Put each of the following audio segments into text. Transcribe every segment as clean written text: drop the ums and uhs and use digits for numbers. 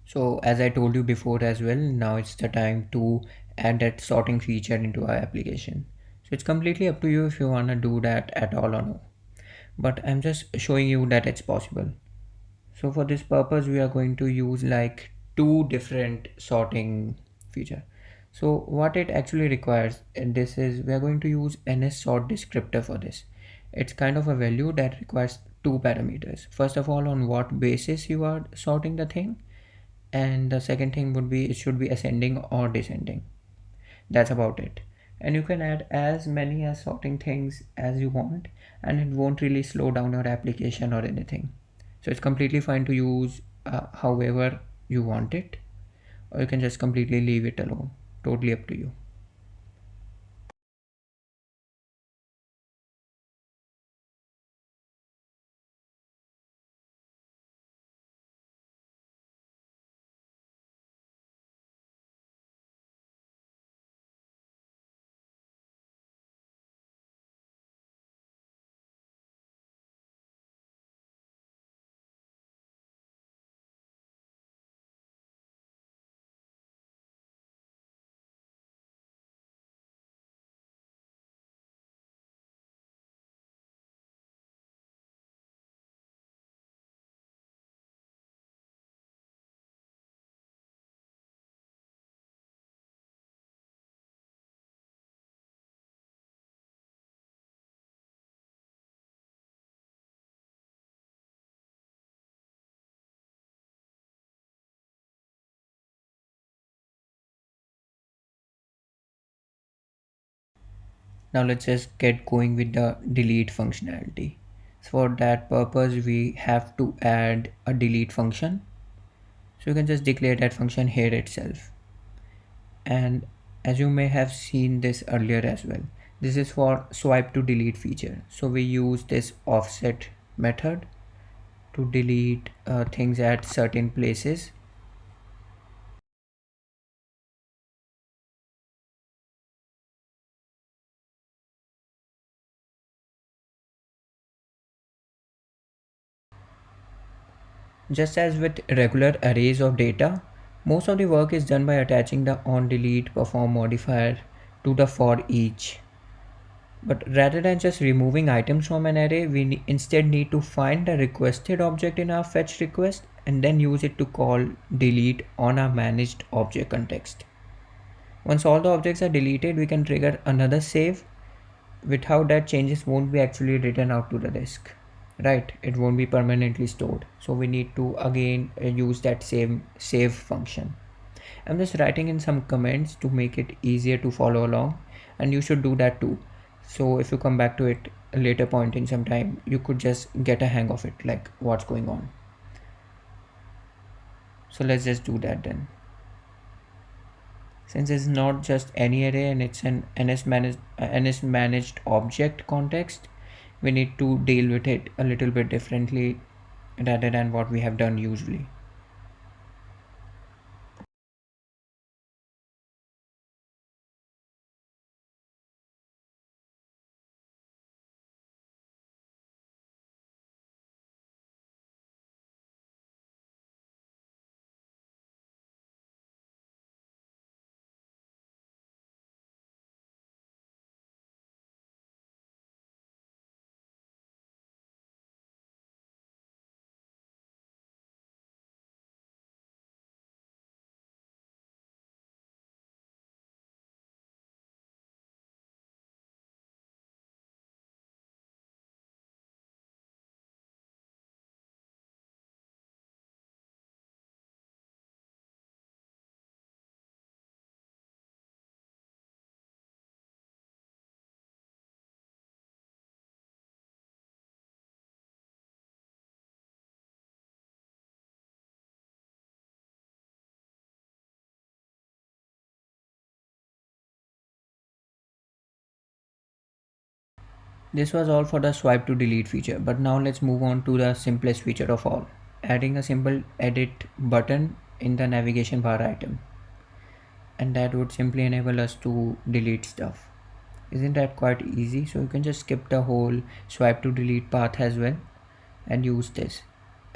So as I told you before as well, now it's the time to add that sorting feature into our application. So it's completely up to you if you want to do that at all or no. But I'm just showing you that it's possible. So for this purpose, we are going to use like two different sorting feature. So what it actually requires, and this is we are going to use ns sort descriptor for this. It's kind of a value that requires two parameters. First of all, on what basis you are sorting the thing, and the second thing would be it should be ascending or descending. That's about it. And you can add as many as sorting things as you want, and it won't really slow down your application or anything. So it's completely fine to use however you want it, or you can just completely leave it alone. Totally up to you. Now let's just get going with the delete functionality. So for that purpose, we have to add a delete function. So you can just declare that function here itself. And as you may have seen this earlier as well, this is for swipe to delete feature. So we use this offset method to delete things at certain places. Just as with regular arrays of data, most of the work is done by attaching the onDelete perform modifier to the for each. But rather than just removing items from an array, we instead need to find the requested object in our fetch request and then use it to call delete on our managed object context. Once all the objects are deleted, we can trigger another save. Without that, changes won't be actually written out to the disk, right? It won't be permanently stored. So we need to again use that same save function. I'm just writing in some comments to make it easier to follow along, and you should do that too. So if you come back to it a later point in some time, you could just get a hang of it, like what's going on. So let's just do that then. Since it's not just any array and it's an ns managed object context, we need to deal with it a little bit differently rather than what we have done usually. This was all for the swipe to delete feature, but now let's move on to the simplest feature of all, adding a simple edit button in the navigation bar item. And that would simply enable us to delete stuff. Isn't that quite easy? So you can just skip the whole swipe to delete path as well and use this.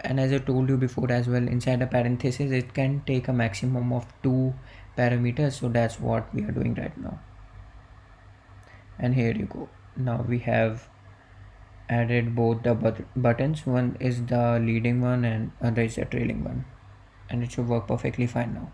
And as I told you before as well, inside a parenthesis it can take a maximum of two parameters, so that's what we are doing right now. And here you go. Now we have added both the buttons. One is the leading one and other is the trailing one, and it should work perfectly fine now.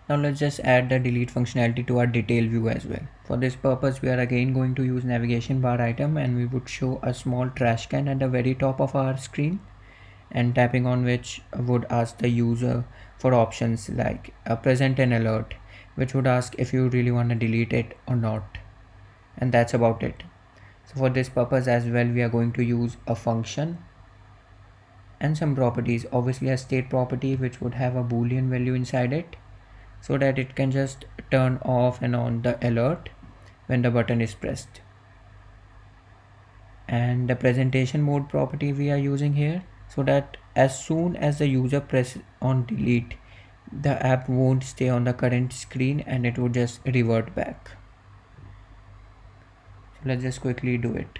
Now let's just add the delete functionality to our detail view as well. For this purpose, we are again going to use navigation bar item, and we would show a small trash can at the very top of our screen, and tapping on which would ask the user for options like present an alert, which would ask if you really want to delete it or not. And that's about it. So for this purpose as well, we are going to use a function and some properties, obviously a state property which would have a boolean value inside it, so that it can just turn off and on the alert when the button is pressed. And the presentation mode property we are using here, so that as soon as the user press on delete, the app won't stay on the current screen and it would just revert back. So let's just quickly do it.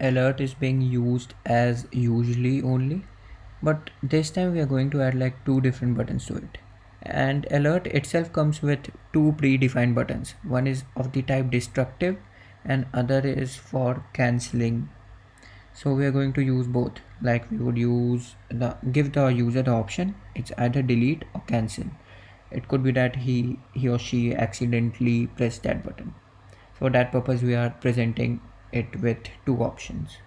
Alert is being used as usually only, but this time we are going to add like two different buttons to it. And alert itself comes with two predefined buttons. One is of the type destructive and other is for cancelling. So we are going to use both, like we would use the give the user the option, it's either delete or cancel. It could be that he or she accidentally pressed that button. For that purpose we are presenting it with two options.